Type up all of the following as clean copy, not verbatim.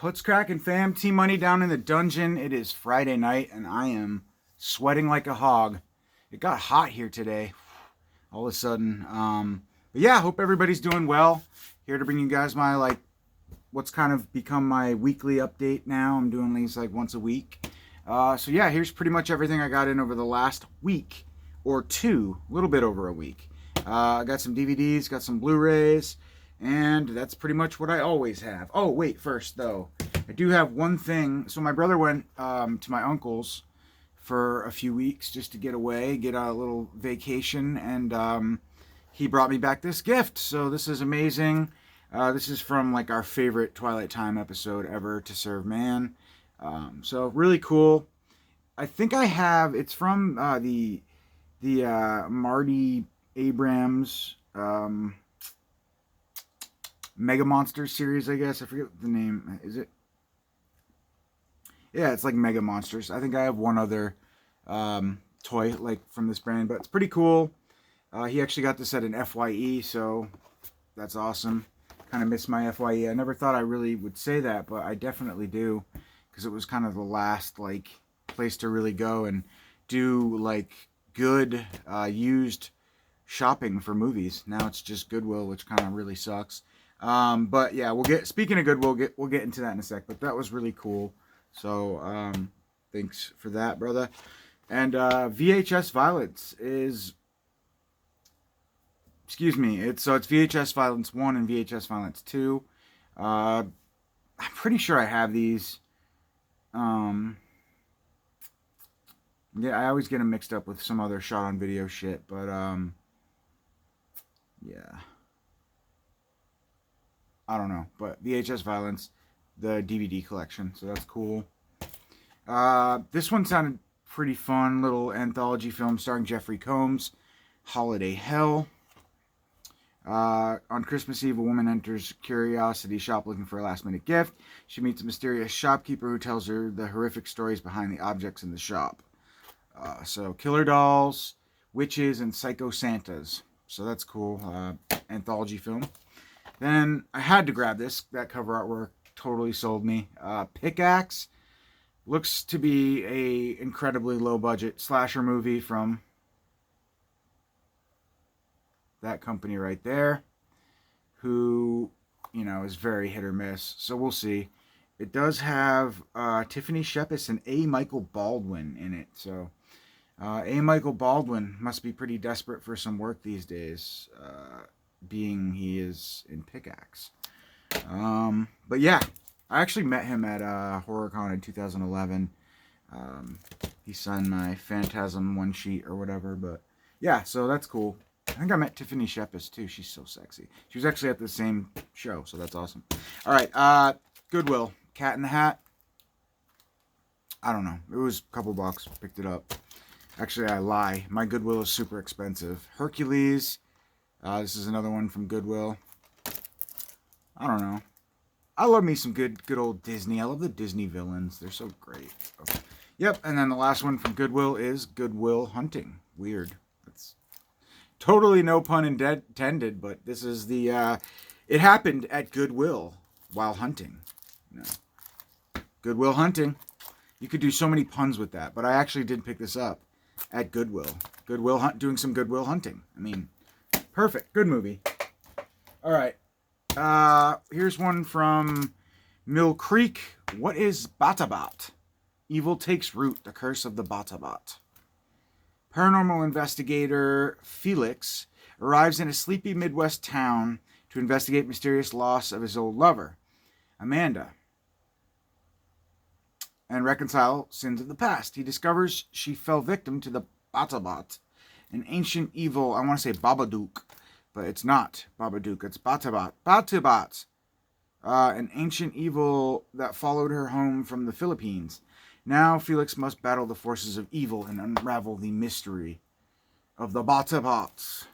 What's cracking, fam? T Money down in the dungeon. It is Friday night, and I am sweating like a hog. It got hot here today, all of a sudden. But yeah, hope everybody's doing well. Here to bring you guys my what's kind of become my weekly update now. I'm doing these like once a week. So yeah, here's pretty much everything I got in over the last week or two, a little bit over a week. I got some DVDs, got some Blu-rays, and that's pretty much what I always have. Oh, wait, first though, I do have one thing. So my brother went to my uncle's for a few weeks just to get away, get a little vacation, and he brought me back this gift. So this is amazing. This is from like our favorite Twilight Time episode ever, To Serve Man. So really cool. I think I have. It's from the Marty Abrams Mega Monsters series, I guess. I forget the name. Is it? Yeah, it's like Mega Monsters. I think I have one other toy like from this brand, but it's pretty cool. He actually got this at an FYE, so that's awesome. Kind of miss my FYE. I never thought I really would say that, but I definitely do, because it was kind of the last like place to really go and do like good used shopping for movies. Now it's just Goodwill, which kind of really sucks. But yeah, speaking of Goodwill, we'll get into that in a sec. But that was really cool. So thanks for that, brother. And VHS Violence is, excuse me, it's VHS Violence 1 and VHS Violence 2. I'm pretty sure I have these. Yeah, I always get them mixed up with some other shot on video shit, but yeah. I don't know, but VHS Violence, the DVD collection, so that's cool. This one sounded pretty fun, little anthology film starring Jeffrey Combs, Holiday Hell. On Christmas Eve, a woman enters a curiosity shop looking for a last-minute gift. She meets a mysterious shopkeeper who tells her the horrific stories behind the objects in the shop. So killer dolls, witches, and psycho Santas. So that's cool. Anthology film. Then I had to grab this. That cover artwork totally sold me. Pickaxe looks to be a incredibly low budget slasher movie from that company right there, who, you know, is very hit or miss. So we'll see. It does have Tiffany Shepis and A. Michael Baldwin in it. So A. Michael Baldwin must be pretty desperate for some work these days, being he is in Pickaxe. But yeah, I actually met him at HorrorCon in 2011. He signed my Phantasm one sheet or whatever, but yeah, so that's cool. I think I met Tiffany Shepis too. She's so sexy. She was actually at the same show, so that's awesome. All right, Goodwill, Cat in the Hat. I don't know. It was a couple bucks. Picked it up. Actually, I lie. My Goodwill is super expensive. Hercules. This is another one from Goodwill. I don't know. I love me some good old Disney. I love the Disney villains. They're so great. Okay. Yep, and then the last one from Goodwill is Goodwill Hunting. Weird. That's totally no pun intended, but this is the... it happened at Goodwill while hunting. No. Goodwill Hunting. You could do so many puns with that, but I actually did pick this up at Goodwill. Doing some Goodwill Hunting. I mean, perfect. Good movie. All right. Here's one from Mill Creek. What is Batabat? Evil takes root. The curse of the Batabat. Paranormal investigator Felix arrives in a sleepy Midwest town to investigate mysterious loss of his old lover, Amanda, and reconcile sins of the past. He discovers she fell victim to the Batabat, an ancient evil, I want to say Babadook, but it's not Babadook, it's Batabat. Batabat, an ancient evil that followed her home from the Philippines. Now Felix must battle the forces of evil and unravel the mystery of the Batabats.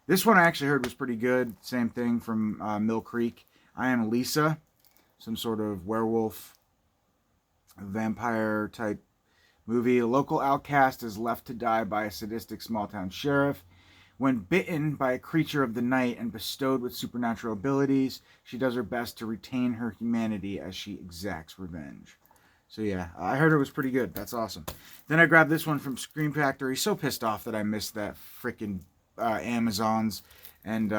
This one I actually heard was pretty good. Same thing from Mill Creek. I Am Lisa, some sort of werewolf, vampire type movie. A local outcast is left to die by a sadistic small town sheriff. When bitten by a creature of the night and bestowed with supernatural abilities, she does her best to retain her humanity as she exacts revenge. So yeah, I heard it was pretty good. That's awesome. Then I grabbed this one from Scream Factory. So pissed off that I missed that freaking Amazons and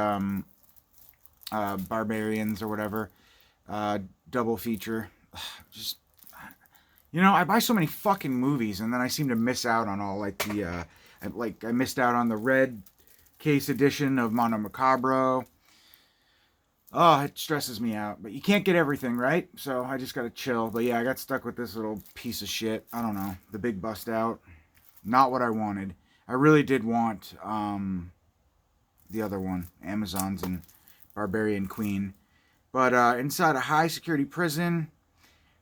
Barbarians or whatever double feature. Just I buy so many fucking movies and then I seem to miss out on all like the I missed out on the red case edition of Mondo Macabro. Oh, it stresses me out. But you can't get everything, right? So I just gotta chill. But yeah, I got stuck with this little piece of shit. I don't know. The big bust out. Not what I wanted. I really did want the other one, Amazons and Barbarian Queen. But inside a high security prison.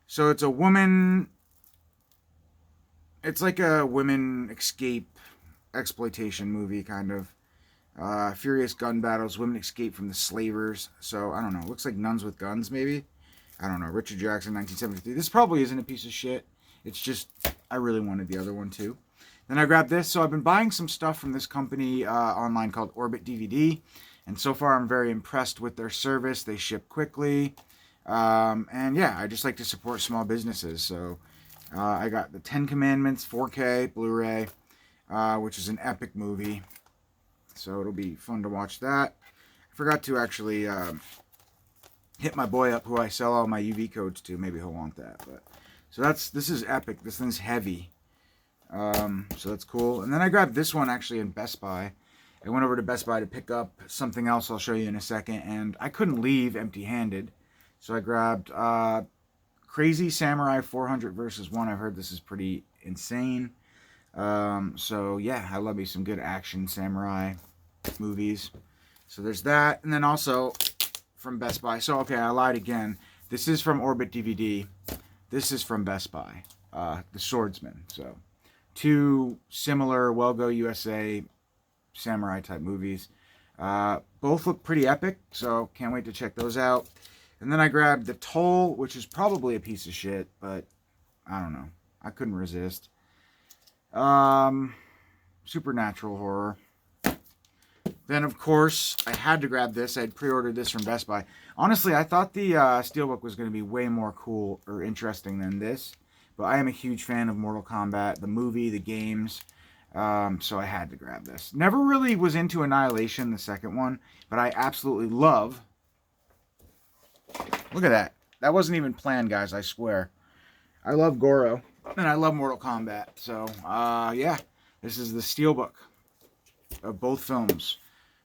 So it's a woman. It's like a women escape exploitation movie, kind of. Furious gun battles, women escape from the slavers. So, I don't know. Looks like Nuns with Guns, maybe? I don't know. Richard Jackson, 1973. This probably isn't a piece of shit. It's just, I really wanted the other one, too. Then I grabbed this. So, I've been buying some stuff from this company online called Orbit DVD. And so far, I'm very impressed with their service. They ship quickly. And yeah, I just like to support small businesses. So, I got the Ten Commandments 4K Blu-ray, which is an epic movie. So it'll be fun to watch that. I forgot to actually hit my boy up who I sell all my UV codes to. Maybe he'll want that. But so this is epic. This thing's heavy. So that's cool. And then I grabbed this one actually in Best Buy. I went over to Best Buy to pick up something else I'll show you in a second. And I couldn't leave empty-handed. So I grabbed Crazy Samurai 400 versus 1. I've heard this is pretty insane. So yeah, I love me some good action samurai movies. So there's that. And then also from Best Buy. So okay, I lied again. This is from Orbit DVD. This is from Best Buy. The Swordsman. So two similar Well Go USA samurai type movies. Both look pretty epic. So can't wait to check those out. And then I grabbed The Toll, which is probably a piece of shit, but I don't know. I couldn't resist. Supernatural horror. Then, of course, I had to grab this. I had pre-ordered this from Best Buy. Honestly, I thought the Steelbook was going to be way more cool or interesting than this. But I am a huge fan of Mortal Kombat, the movie, the games. So I had to grab this. Never really was into Annihilation, the second one. But I absolutely love... Look at that. That wasn't even planned, guys, I swear. I love Goro. And I love Mortal Kombat. So, yeah. This is the Steelbook of both films.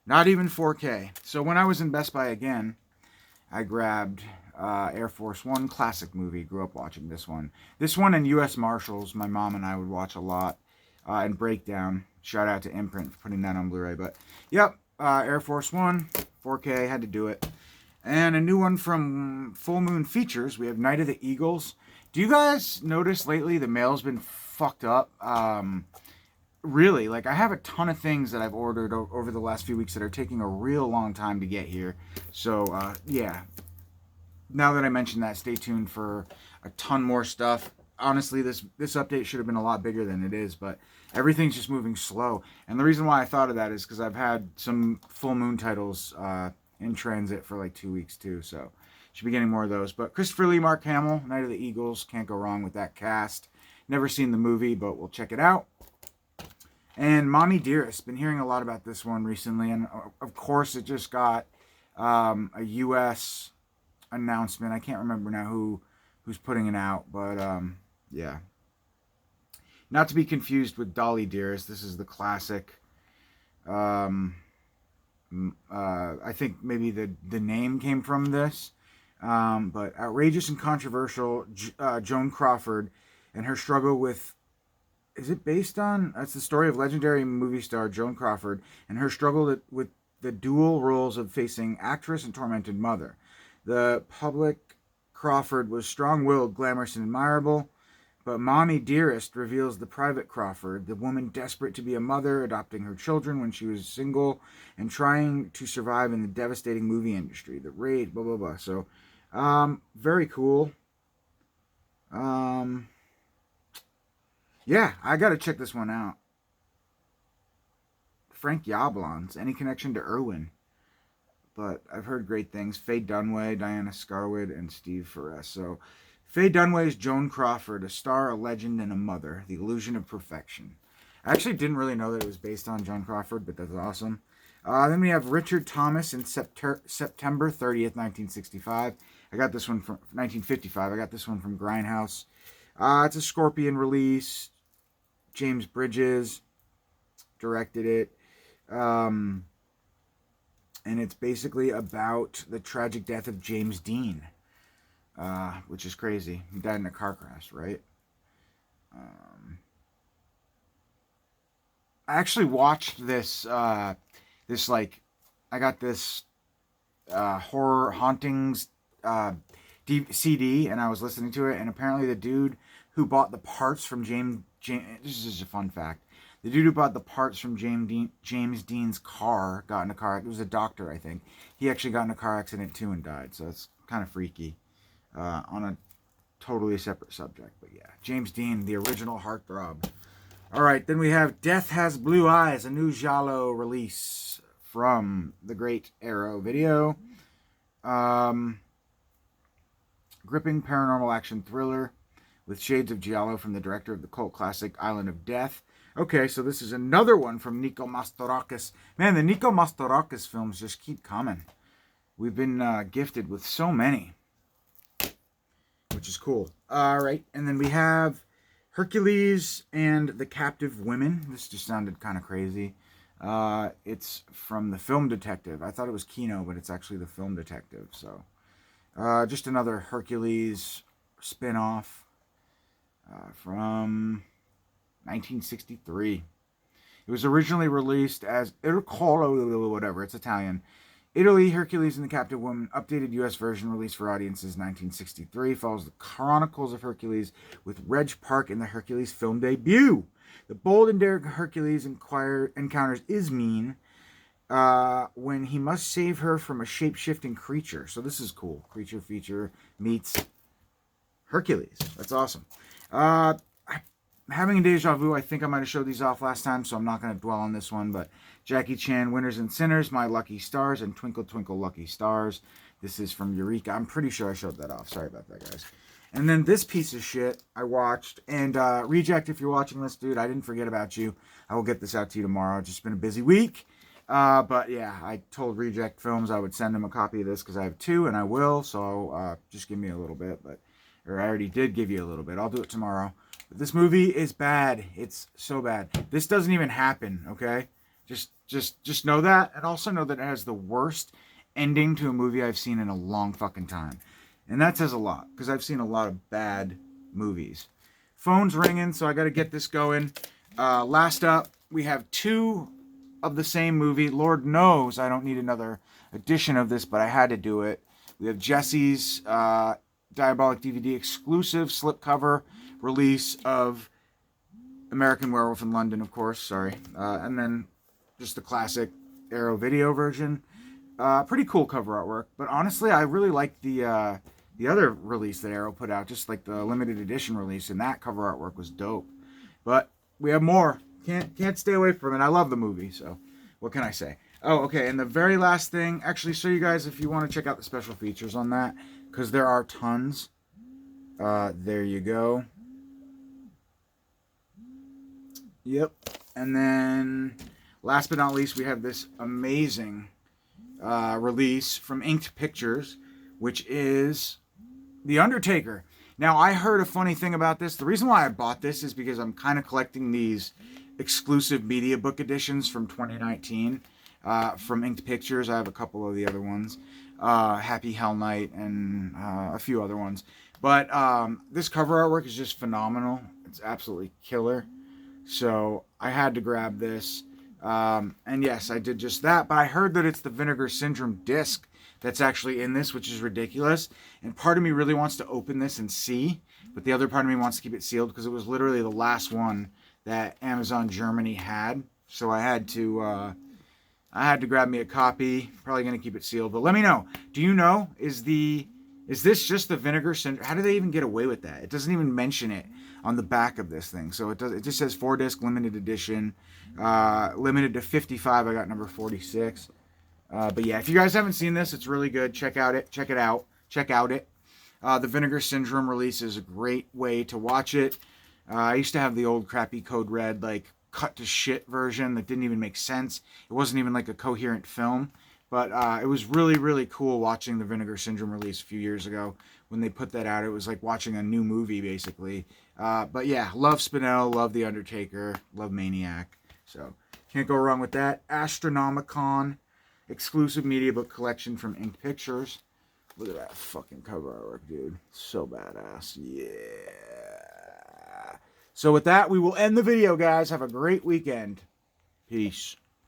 Not even 4K. So when I was in Best Buy again, I grabbed Air Force One, classic movie. Grew up watching this one. This one and U.S. Marshals, my mom and I would watch a lot. And Breakdown. Shout out to Imprint for putting that on Blu-ray. But, yep. Air Force One, 4K. Had to do it. And a new one from Full Moon Features. We have Night of the Eagles. Do you guys notice lately the mail's been fucked up? Really, like I have a ton of things that I've ordered over the last few weeks that are taking a real long time to get here. So, yeah. Now that I mentioned that, stay tuned for a ton more stuff. Honestly, this update should have been a lot bigger than it is, but everything's just moving slow. And the reason why I thought of that is because I've had some Full Moon titles in transit for like 2 weeks too, so should be getting more of those. But Christopher Lee, Mark Hamill, Night of the Eagles, can't go wrong with that cast. Never seen the movie, but we'll check it out. And Mommy Dearest, been hearing a lot about this one recently, and of course it just got a U.S. announcement. I can't remember now who's putting it out, but yeah. Not to be confused with Dolly Dearest. This is the classic. I think maybe the name came from this. But outrageous and controversial, Joan Crawford and her struggle with... Is it based on... That's the story of legendary movie star Joan Crawford and her struggle with the dual roles of facing actress and tormented mother. The public Crawford was strong-willed, glamorous, and admirable. But Mommy Dearest reveals the private Crawford, the woman desperate to be a mother, adopting her children when she was single, and trying to survive in the devastating movie industry. The rage, blah, blah, blah. So, very cool. Yeah, I gotta check this one out. Frank Yablans. Any connection to Irwin? But I've heard great things. Faye Dunaway, Diana Scarwood, and Steve Ferres. So Faye Dunaway is Joan Crawford, a star, a legend, and a mother. The Illusion of Perfection. I actually didn't really know that it was based on Joan Crawford, but that's awesome. Then we have Richard Thomas in September 30th, 1965. I got this one from 1955. I got this one from Grindhouse. It's a Scorpion release. James Bridges directed it. And it's basically about the tragic death of James Dean, which is crazy. He died in a car crash, right? I actually watched this, I got this horror hauntings CD, and I was listening to it, and apparently the dude who bought the parts from James this is a fun fact. The dude who bought the parts from James Dean's car got in a car. It was a doctor, I think. He actually got in a car accident too and died. So it's kind of freaky. On a totally separate subject, but yeah, James Dean, the original heartthrob. All right, then we have Death Has Blue Eyes, a new Giallo release from the great Arrow Video. Gripping paranormal action thriller with shades of Giallo from the director of the cult classic Island of Death. Okay, so this is another one from Nico Mastorakis. Man, the Nico Mastorakis films just keep coming. We've been gifted with so many, which is cool. All right, and then we have Hercules and the Captive Women. This just sounded kind of crazy. It's from the Film Detective. I thought it was Kino, but it's actually the Film Detective. So, just another Hercules spin-off from 1963. It was originally released as whatever. It's Italian. Italy, Hercules and the Captive Woman, updated U.S. version released for audiences 1963, follows the Chronicles of Hercules with Reg Park in the Hercules film debut. The bold and daring Hercules encounters Ismene when he must save her from a shape-shifting creature. So this is cool. Creature feature meets Hercules. That's awesome. Having a deja vu, I think I might have showed these off last time, so I'm not going to dwell on this one, but Jackie Chan, Winners and Sinners, My Lucky Stars, and Twinkle Twinkle Lucky Stars. This is from Eureka. I'm pretty sure I showed that off. Sorry about that, guys. And then this piece of shit I watched, and Reject, if you're watching this, dude, I didn't forget about you. I will get this out to you tomorrow. It's just been a busy week. But yeah, I told Reject Films I would send them a copy of this because I have two, and I will, so just give me a little bit. Or I already did give you a little bit. I'll do it tomorrow. This movie is bad. It's so bad. This doesn't even happen, okay? Just know that, and also know that it has the worst ending to a movie I've seen in a long fucking time. And that says a lot, because I've seen a lot of bad movies. Phone's ringing, so I got to get this going. Last up, we have two of the same movie. Lord knows I don't need another edition of this, but I had to do it. We have Jesse's Diabolic DVD exclusive slipcover release of American Werewolf in London, of course, sorry. And then just the classic Arrow Video version. Pretty cool cover artwork, but honestly, I really like the other release that Arrow put out, just like the limited edition release, and that cover artwork was dope. But we have more. Can't stay away from it. I love the movie, so what can I say? Oh, okay, and the very last thing, actually, so you guys, if you want to check out the special features on that, because there are tons. There you go. Yep. And then, last but not least, we have this amazing release from Inked Pictures, which is The Undertaker. Now, I heard a funny thing about this. The reason why I bought this is because I'm kind of collecting these exclusive media book editions from 2019 from Inked Pictures. I have a couple of the other ones. Happy Hell Night and a few other ones. But this cover artwork is just phenomenal. It's absolutely killer. So I had to grab this. And yes, I did just that. But I heard that it's the Vinegar Syndrome disc that's actually in this, which is ridiculous. And part of me really wants to open this and see. But the other part of me wants to keep it sealed because it was literally the last one that Amazon Germany had. So I had to grab me a copy. Probably going to keep it sealed. But let me know. Do you know, is the Is this just the Vinegar Syndrome? How do they even get away with that? It doesn't even mention it on the back of this thing. So it does. It just says 4-disc limited edition, limited to 55. I got number 46. But yeah, if you guys haven't seen this, it's really good. Check out it. Check it out. Check out it. The Vinegar Syndrome release is a great way to watch it. I used to have the old crappy Code Red, like, cut to shit version that didn't even make sense. It wasn't even like a coherent film. But it was really, really cool watching the Vinegar Syndrome release a few years ago. When they put that out, it was like watching a new movie, basically. But yeah, love Spinell, love The Undertaker, love Maniac. So, can't go wrong with that. Astronomicon, exclusive media book collection from Inked Pictures. Look at that fucking cover artwork, dude. So badass. Yeah. So with that, we will end the video, guys. Have a great weekend. Peace.